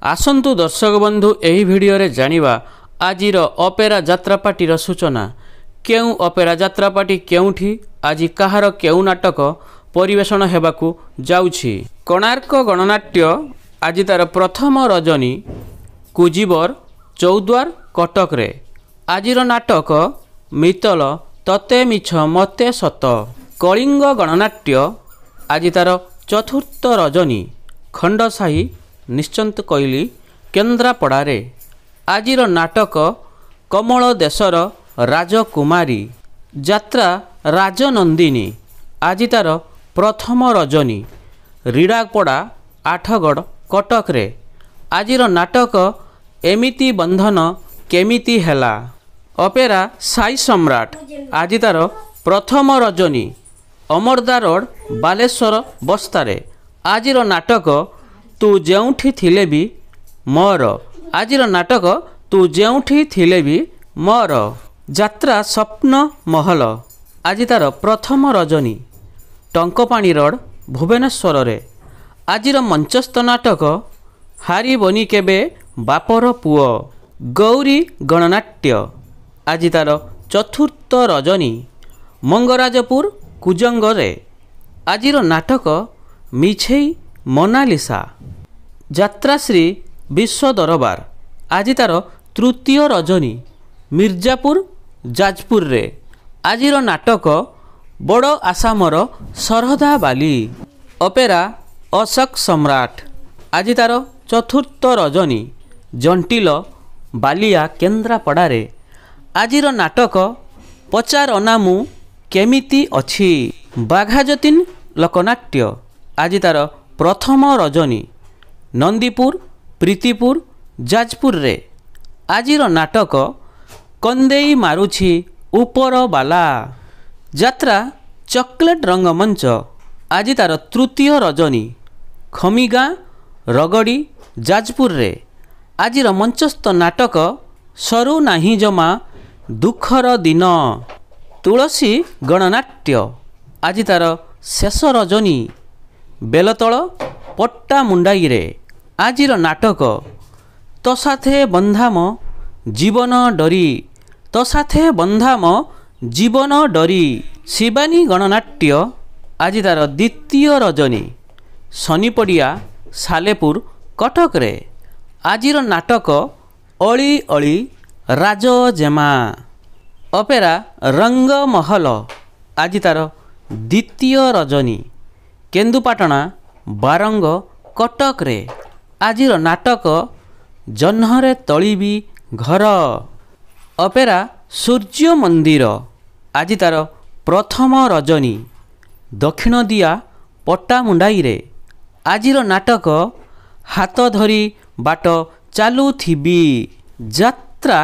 आसंतु दर्शक बंधु एही भिडियो रे जानिबा आजिर अपेरा यात्रापाटीर सूचना। केउ अपेरा यात्रापाटी केउठी आज कहार केउ नाटक परिवेषण हेबाकू जाउछि। कोणार्क गणनाट्य आज तार प्रथम रजनी कुजिबर चौद्वार कटक रे। आजिर नाटक मितल तते मिछ मते सत। कलिंग गणनाट्य आज तार चतुर्थ रजनी खंडसाही निश्चंत कोइली केन्द्रापड़ारे। आजिर नाटक कमल देशर राजकुमारी यात्रा राजनंदिनी आज तार प्रथम रजनी रीड़ापड़ा आठगड़ कटक रे। आजिर नाटक एमिति बंधन केमिति हेला। अपेरा साई सम्राट आज तार प्रथम रजनी अमरदा रोड बालेश्वर बस्तारे। आजिर नाटक तू जेउठी थिले भी मोर। आजिर नाटक तू जेउठी थिले भी मोर। यात्रा स्वप्न महल आज तार प्रथम रजनी टंकपाणी रोड भुवनेश्वर रे। आजिर मंचस्थ नाटक हारी बनी केबे बापर पुओ। गौरी गणनाट्य आज तार चतुर्थ रजनी मंगराजपुर कुजंग रे। आजिर नाटक मिछेई मोनालिसा यात्राश्री विश्व दरबार आज तार तृतीय रजनी मिर्जापुर जाजपुर रे। आजिर नाटक बड़ आसामर सरदा बाली। अपेरा अशोक सम्राट आज तार चतुर्थ रजनी जंटिल बालिया केन्द्रापड़ारे। आजिर नाटक पचार अनामु केमिति अछि। बाघाजतीन लोकनाट्य आज तार प्रथम रजनी नंदीपुर प्रीतिपुर जाजपुर रे। आजिर नाटक कंदेई मारुछि ऊपर बाला। यात्रा चॉकलेट रंगमंच आज तार तृतीय रजनी खमीगाँ रगड़ी जाजपुर रे। आजिर मंचस्थ नाटक सरू नाही जमा दुखर दिन तुलसी गणनाट्य आज तार शेष रजनी बेलतल पट्टा मुंडाई रे। आजिर नाटक तो साथे बंधाम जीवन डरी तो साथे बंधाम जीवन डरी। शिवानी गणनाट्य आज तार द्वितीय रजनी शनिपड़िया सालेपुर कटक रे। आजिर नाटक अली अली राजजेमा। अपेरा रंग महल आज तार द्वितीय रजनी केन्दुपाटना बारंग कटक रे। आजिर नाटक जह्नरे तलिबी घर। अपेरा सूर्य मंदिर आज तार प्रथम रजनी दक्षिण दिया पट्टामुंडाई रे। आजिर नाटक हाथ धरी बाट चालुथिबी यात्रा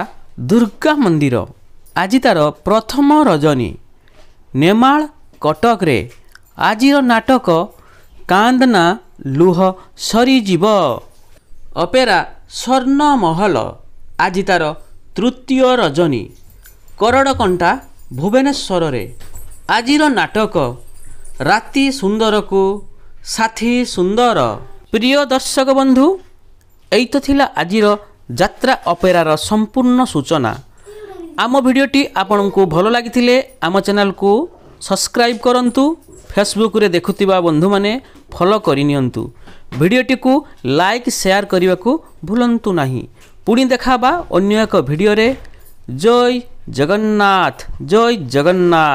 दुर्गा मंदिर आज तार प्रथम रजनी नेमाल कटक रे। आजिर नाटक कांदना लुह सरीजीव। अपेरा स्वर्ण महल आज तार तृतीय रजनी करड़कंटा भुवनेश्वर रे। आजिर नाटक राति सुंदर को साथी सुंदर। प्रिय दर्शक बंधु एई तो थिला आजिर यात्रा अपेरार संपूर्ण सूचना। आम भिडियोटी आपनकु भलो लागिथिले आम चैनल को सब्सक्राइब करंतु। फेसबुक रे देखुतिबा बंधु माने फॉलो करिनियंतु। भिडियोटी को लाइक शेयर करने को भूलंतु नहीं। पुणी देखाबा अन्य एक भिडियो रे। जय जगन्नाथ जय जगन्नाथ।